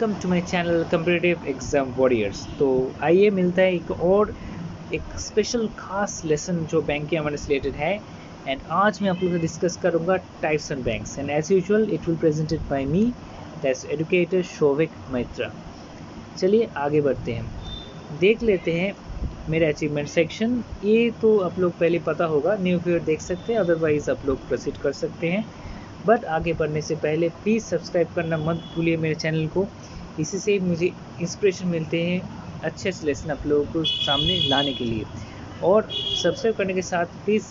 Welcome to my channel competitive exam warriors. तो आइए मिलता है एक स्पेशल खास लेसन जो बैंक के हमारे रिलेटेड है। एंड आज मैं आप लोगों से डिस्कस करूंगा types and banks, and as usual it will presented by me, that's educator Shobhik Maitra. चलिए आगे बढ़ते हैं, देख लेते हैं मेरे अचीवमेंट सेक्शन। ये तो आप लोग पहले पता होगा, न्यू व्यूअर देख सकते हैं, अदरवाइज आप लोग प्रोसीड कर सकते हैं। बट आगे बढ़ने से पहले प्लीज़ सब्सक्राइब करना मत भूलिए मेरे चैनल को। इसी से मुझे इंस्पिरेशन मिलते हैं अच्छे से लेसन आप लोगों को सामने लाने के लिए। और सब्सक्राइब करने के साथ प्लीज़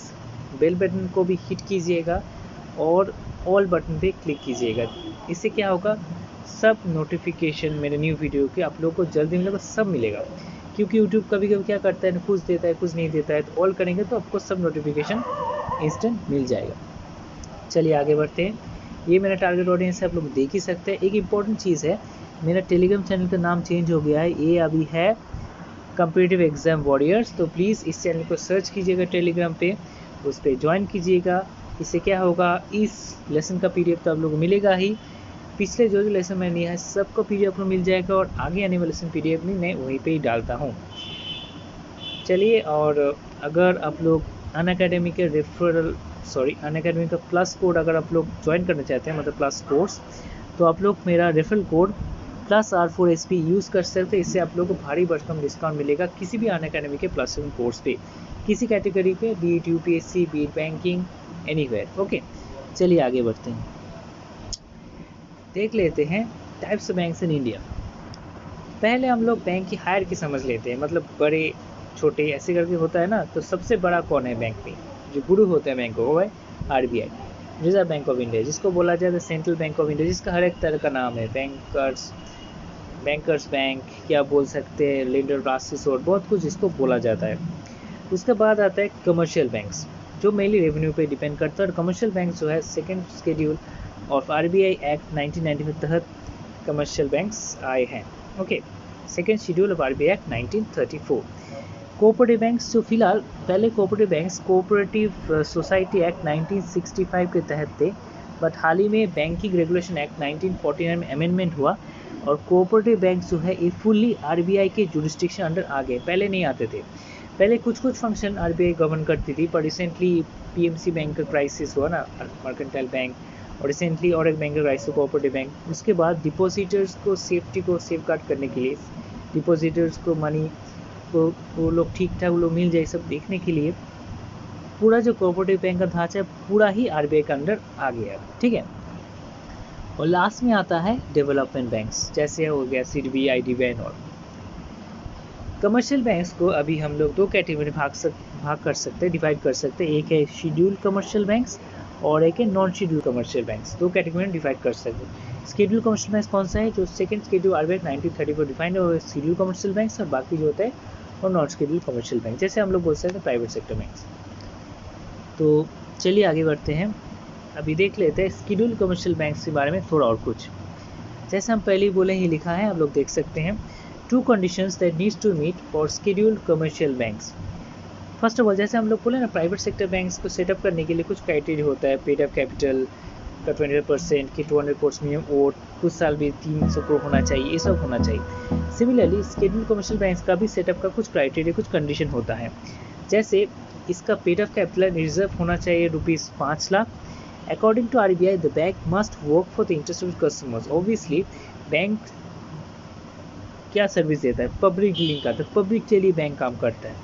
बेल बटन को भी हिट कीजिएगा और ऑल बटन पे क्लिक कीजिएगा। इससे क्या होगा, सब नोटिफिकेशन मेरे न्यू वीडियो के आप लोगों को जल्दी मिलेगा, सब मिलेगा। क्योंकि यूट्यूब कभी कभी क्या करता है, कुछ देता है कुछ नहीं देता है, तो ऑल करेंगे तो आपको सब नोटिफिकेशन इंस्टेंट मिल जाएगा। चलिए आगे बढ़ते हैं। ये मेरा टारगेट ऑडियंस है, आप लोग देख ही सकते हैं। एक इम्पॉर्टेंट चीज़ है, मेरा टेलीग्राम चैनल का नाम चेंज हो गया है, ये अभी है कॉम्पिटिटिव एग्जाम वॉरियर्स। तो प्लीज़ इस चैनल को सर्च कीजिएगा टेलीग्राम पे, उस पर ज्वाइन कीजिएगा। इससे क्या होगा, इस लेसन का पीडीएफ तो आप लोगों को मिलेगा ही, पिछले जो लेसन मैंने लिया है सबको पीडीएफ आपको मिल जाएगा, और आगे आने वाले लेसन पीडीएफ भी मैं वहीं पे ही डालता हूँ। चलिए, और अगर आप लोग अनअकैडमी के अनअकैडमी का प्लस कोड अगर आप लोग ज्वाइन करना चाहते हैं, मतलब प्लस कोर्स, तो आप लोग मेरा रेफरल कोड +R4SP यूज़ कर सकते हैं। इससे आप लोगों को भारी भरकम डिस्काउंट मिलेगा किसी भी अनअकैडमी के +7 कोर्स पे, किसी कैटेगरी पे, B it UPSC, B it banking, anywhere. Okay, चलिए आगे बढ़ते हैं, देख लेते हैं types of banks in India. पहले हम लोग बैंक की हायर की समझ लेते हैं, मतलब बड़े छोटे ऐसे करके होता है ना। तो सबसे बड़ा कौन है बैंक में, जो गुरु होते हैं बैंक को, वो है RBI, reserve bank of India, जिसको बोला जाता है सेंट्रल बैंक ऑफ इंडिया, जिसका हर एक तरह का नाम है, बैंकर्स बैंक, क्या बोल सकते हैं, लेंडर क्लासेस, और बहुत कुछ इसको बोला जाता है। उसके बाद आता है कमर्शियल बैंक्स, जो मेनली रेवेन्यू पे डिपेंड करता है। और कमर्शियल बैंक जो है second schedule of RBI act 1990 के तहत कमर्शियल बैंक्स आए हैं। Okay, second schedule of RBI act 1934। Cooperative banks जो फिलहाल, पहले cooperative banks cooperative society act 1965 के तहत थे, बट हाल ही में बैंकिंग रेगुलेशन एक्ट 1949 में अमेंडमेंट हुआ, और कोऑपरेटिव बैंक जो है ये फुल्ली RBI के जुरिस्डिक्शन अंडर आ गए, पहले नहीं आते थे। पहले कुछ फंक्शन RBI गवर्न करती थी, पर रिसेंटली PMC बैंक का क्राइसिस हुआ ना, मर्केंटाइल बैंक, और रिसेंटली और एक बैंक का क्राइसिस, कोऑपरेटिव बैंक। उसके बाद डिपोजिटर्स को सेफ्टी को सेफगार्ड करने के लिए, डिपोजिटर्स को मनी को वो लोग ठीक ठाक वो लोग मिल जाए, सब देखने के लिए पूरा जो कोऑपरेटिव बैंक का ढांचा है पूरा ही RBI के अंडर आ गया है, ठीक है। और लास्ट में आता है डेवलपमेंट बैंक्स, जैसे हो गया CDB, IDB और कमर्शियल बैंक्स को अभी हम लोग दो कैटेगरी भाग कर सकते हैं, डिवाइड कर सकते हैं। एक है शेड्यूल कमर्शियल बैंक्स और एक है नॉन शेड्यूल कमर्शियल बैंक्स, दो कैटेगरी में डिवाइड कर सकते हैं। शेड्यूल कमर्शियल बैंक्स कौन सा है, जो second schedule RBI act 1934 defined है, वो शेड्यूल कमर्शियल बैंक्स, और बाकी जो होता है और नॉन शेड्यूल कमर्शियल बैंक, जैसे हम लोग बोल सकते हैं प्राइवेट सेक्टर बैंक्स। तो चलिए आगे बढ़ते हैं, अभी देख लेते हैं शेड्यूल कमर्शियल बैंक्स के बारे में थोड़ा और कुछ। जैसे हम पहले ही बोले ही लिखा है, आप लोग देख सकते हैं, 2 conditions that needs to meet for scheduled commercial banks। First of all, जैसे हम लोग बोले ना, प्राइवेट सेक्टर बैंक्स को सेटअप करने के लिए कुछ क्राइटेरिया होता है, पेड अप कैपिटल का 20% की 200 करोड़ मिनिमम, और कुछ साल भी 300 करोड़ होना चाहिए, ये सब होना चाहिए। सिमिलरली शेड्यूल कमर्शियल बैंक्स का भी सेटअप का कुछ क्राइटेरिया, कुछ कंडीशन होता है। जैसे इसका पेड अप कैपिटल रिजर्व होना चाहिए ₹5 lakh. According to RBI the bank must work for the interest of customers. Obviously bank क्या सर्विस देता है, पब्लिक डीलिंग का, तो पब्लिक के लिए बैंक काम करता है,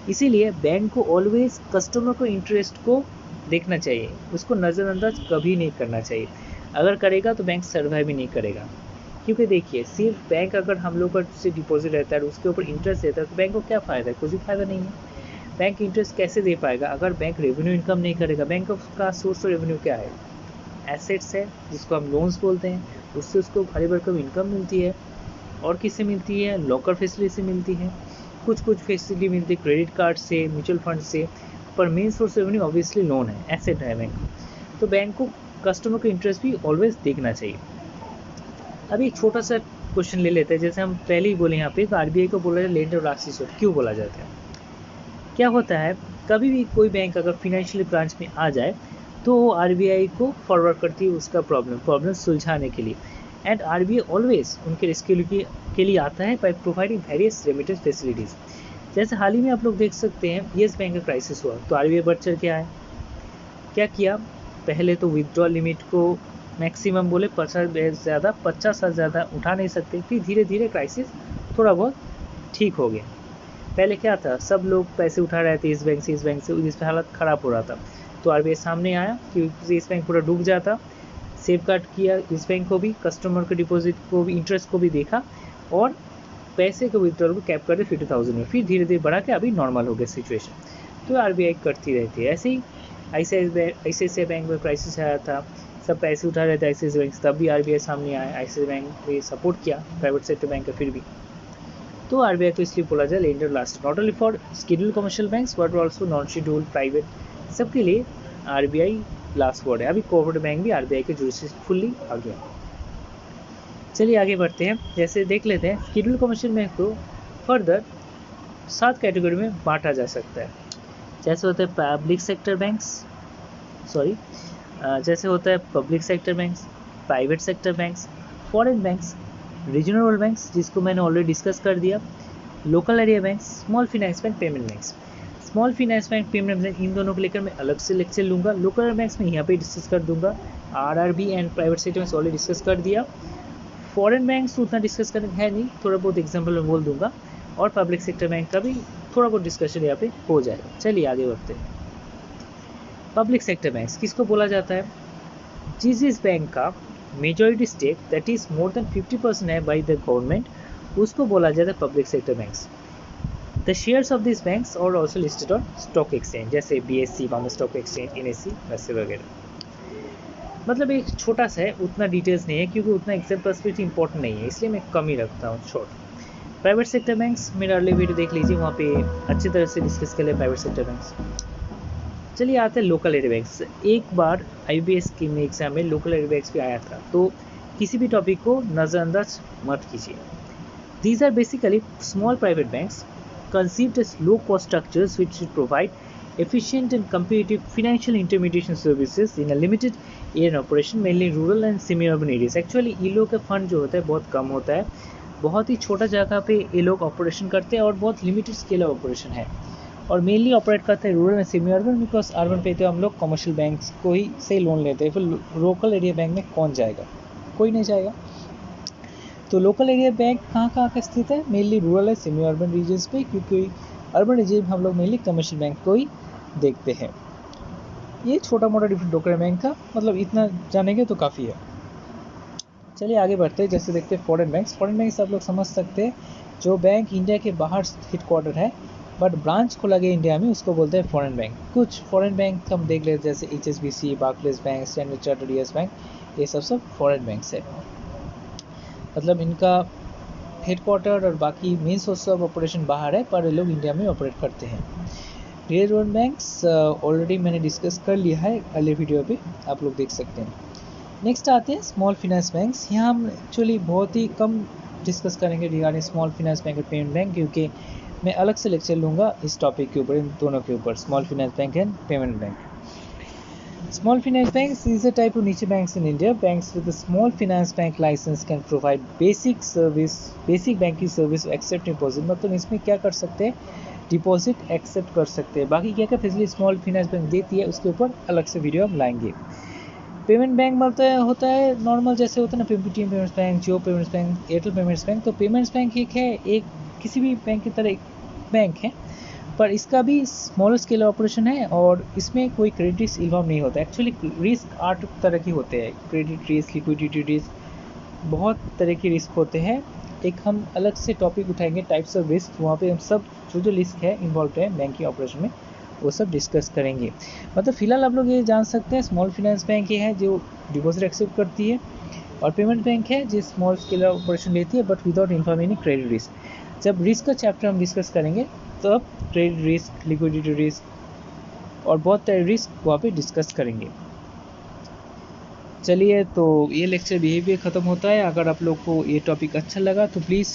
इसीलिए बैंक को ऑलवेज कस्टमर को इंटरेस्ट को देखना चाहिए, उसको नज़रअंदाज कभी नहीं करना चाहिए। अगर करेगा तो बैंक सर्वाइव भी नहीं करेगा। क्योंकि देखिए, सिर्फ बैंक अगर हम लोग का से डिपॉजिट रहता है और उसके ऊपर इंटरेस्ट देता है, तो बैंक को क्या फ़ायदा है, कुछ भी फायदा नहीं है। बैंक इंटरेस्ट कैसे दे पाएगा अगर बैंक रेवेन्यू इनकम नहीं करेगा। बैंक का सोर्स ऑफ रेवेन्यू क्या है, एसेट्स है, जिसको हम लोन्स बोलते हैं, उससे उसको भारी भरकम इनकम मिलती है। और किससे मिलती है, लॉकर फैसिलिटी से मिलती है, कुछ फैसिलिटी मिलती है क्रेडिट कार्ड से, म्यूचुअल फंड से, पर main source revenue obviously loan है, एसेट है बैंक। तो बैंक को कस्टमर का इंटरेस्ट भी ऑलवेज देखना चाहिए। अभी एक छोटा सा क्वेश्चन ले लेते हैं, जैसे हम पहले ही बोले यहाँ पे, तो RBI को बोला जाए लेंडर क्लासेस, क्यों बोला जाता है, क्या होता है, कभी भी कोई बैंक अगर फिनेंशियल ब्रांच में आ जाए तो RBI को फॉरवर्ड करती है उसका प्रॉब्लम सुलझाने के लिए। एंड आरबीआई ऑलवेज उनके रेस्क्यू के लिए आता है by providing various remittance facilities. जैसे हाल ही में आप लोग देख सकते हैं येस बैंक का क्राइसिस हुआ तो आरबीआई बढ़ चढ़ के आया, क्या किया, पहले तो विथड्रॉल लिमिट को मैक्सिमम बोले 50 से ज़्यादा उठा नहीं सकते, फिर धीरे धीरे क्राइसिस थोड़ा बहुत ठीक हो गया। पहले क्या था, सब लोग पैसे उठा रहे थे इस बैंक से, जिसमें हालत ख़राब हो रहा था, तो आरबीआई सामने आया कि इस बैंक पूरा डूब जाता, सेफ गार्ड किया इस बैंक को भी, कस्टमर के डिपॉजिट को भी, इंटरेस्ट को भी देखा और पैसे के विथड्रॉल को कैप कर दे 50,000 में, फिर धीरे धीरे बढ़ा के अभी नॉर्मल हो गया सिचुएशन। तो आरबीआई करती रहती है ऐसे ही। ICICI बैंक में क्राइसिस आया था, सब पैसे उठा रहे थे ICICI बैंक, तब भी आरबीआई सामने आया, ICICI बैंक ने सपोर्ट किया प्राइवेट सेक्टर बैंक का फिर भी। तो आरबीआई को इसलिए बोला जाए lender last, not only for scheduled commercial banks but also non scheduled private, सबके लिए आरबीआई लास्ट वर्ड है। अभी कोऑपरेटिव बैंक भी आरबीआई के जुरिस्डिक्शन से फुल्ली आ गया। चलिए आगे बढ़ते हैं, जैसे देख लेते हैं शेड्यूल्ड कमर्शियल बैंक को फर्दर 7 कैटेगरी में बांटा जा सकता है। जैसे होता है पब्लिक सेक्टर बैंक्स, जैसे होता है public sector banks, private sector banks, foreign banks, regional banks जिसको मैंने ऑलरेडी डिस्कस कर दिया, local area banks, small finance bank, payment banks. Small finance bank, payment bank, इन दोनों को लेकर मैं अलग से लेक्चर लूँगा। लोकल बैंक्स में यहाँ पे डिस्कस कर दूंगा, RRB and private sector banks already discuss कर दिया। फॉरेन बैंक्स उतना डिस्कस करने है नहीं, थोड़ा बहुत एग्जाम्पल मैं बोल दूंगा, और पब्लिक सेक्टर बैंक का भी थोड़ा बहुत डिस्कशन यहाँ पे हो जाएगा। चलिए आगे बढ़ते हैं। पब्लिक सेक्टर बैंक्स किसको बोला जाता है, जिस बैंक का majority stake that is more than 50% है बाय द गवर्नमेंट, उसको बोला जाता है public sector banks. The shares of this banks are also listed on stock exchange, जैसे BSE Bombay stock exchange, NSE वैसे वगैरह। मतलब एक छोटा सा है, उतना डिटेल्स नहीं है क्योंकि उतना एग्जाम पर्सपेक्टिव इंपॉर्टेंट नहीं है, इसलिए मैं कम ही रखता हूँ शॉर्ट। प्राइवेट सेक्टर बैंक्स मेरा अर्ली वीडियो देख लीजिए, वहाँ पे अच्छी तरह से डिस्कस कर ले प्राइवेट सेक्टर बैंक्स। चलिए आते हैं लोकल एरिया बैंक्स। एक बार IBS के एग्जाम में लोकल एरिया बैंक्स भी आया था, तो किसी भी टॉपिक को नज़रअंदाज मत कीजिए। These are basically small private banks conceived as low-cost structures which should provide efficient and competitive financial intermediation services in a limited area operation, mainly rural and semi-urban areas. Actually ये लोग का fund जो होता है बहुत कम होता है, बहुत ही छोटा जगह पे ये लोग ऑपरेशन करते हैं और बहुत लिमिटेड स्केल ऑफ ऑपरेशन है, और मेनली ऑपरेट करते हैं rural and semi urban, because urban पे तो हम लोग कमर्शियल बैंक्स को ही से लोन लेते हैं, फिर लोकल एरिया बैंक में कौन जाएगा, कोई नहीं जाएगा। तो लोकल एरिया बैंक कहाँ का स्थित है, मेनली रूरल है, सेमी अर्बन रीजन्स पे, क्योंकि अर्बन रीजन में हम लोग मेनली कमर्शियल बैंक को ही देखते हैं। ये छोटा मोटा डिफरेंट लोकल बैंक का मतलब इतना जानेंगे तो काफ़ी है। चलिए आगे बढ़ते हैं, जैसे देखते हैं फॉरेन बैंक्स। फॉरेन बैंक आप लोग समझ सकते हैं जो बैंक इंडिया के बाहर हेडक्वार्टर है बट ब्रांच खोला गया इंडिया में, उसको बोलते हैं फॉरेन बैंक। कुछ फॉरेन बैंक हम देख लेते हैं जैसे HSBC, Barclays bank, standard chartered US bank, ये सब फॉरेन बैंक्स है। मतलब इनका हेडक्वार्टर और बाकी मेन सोर्स ऑफ ऑपरेशन बाहर है, पर ये लोग इंडिया में ऑपरेट करते हैं। रिजर्व बैंक्स ऑलरेडी मैंने डिस्कस कर लिया है अगले वीडियो पे, आप लोग देख सकते हैं। नेक्स्ट आते हैं स्मॉल फाइनेंस बैंक्स। यहाँ हम एक्चुअली बहुत ही कम डिस्कस करेंगे रिगार्डिंग स्मॉल फाइनेंस बैंक और पेमेंट बैंक, क्योंकि मैं अलग से लेक्चर लूँगा इस टॉपिक के ऊपर, इन दोनों के ऊपर, small finance bank and payment bank. Small finance banks is a type of niche banks in India. Banks with a small finance bank license can provide basic banking service accept deposit। मतलब इसमें क्या कर सकते हैं, deposit accept कर सकते हैं, बाकी क्या क्या फैसिलिटी स्मॉल फाइनेंस बैंक देती है उसके ऊपर अलग से वीडियो हम लाएंगे। पेमेंट बैंक मतलब होता है नॉर्मल, जैसे होता है ना Paytm payments bank, Jio payments bank, Airtel payments bank. तो पेमेंट्स बैंक एक है, एक किसी भी बैंक की तरह एक बैंक है, पर इसका भी स्मॉल स्केल ऑपरेशन है और इसमें कोई क्रेडिट रिस्क इन्वॉल्व नहीं होता। एक्चुअली रिस्क 8 तरह के होते हैं, क्रेडिट रिस्क, लिक्विडिटी रिस्क, बहुत तरह के रिस्क होते हैं। एक हम अलग से टॉपिक उठाएंगे टाइप्स ऑफ रिस्क, वहाँ पे हम सब जो रिस्क है इन्वॉल्व है बैंकिंग ऑपरेशन में वो सब डिस्कस करेंगे। मतलब फिलहाल आप लोग ये जान सकते हैं स्मॉल फाइनेंस बैंक ये है जो डिपॉजिट एक्सेप्ट करती है, और पेमेंट बैंक है जो स्मॉल स्केल ऑपरेशन लेती है but without informing credit risk. जब रिस्क का चैप्टर हम डिस्कस करेंगे तो अब क्रेडिट रिस्क, लिक्विडिटी रिस्क और बहुत तरह रिस्क वहाँ पे डिस्कस करेंगे। चलिए तो ये लेक्चर यहीं पे ख़त्म होता है। अगर आप लोग को ये टॉपिक अच्छा लगा तो प्लीज़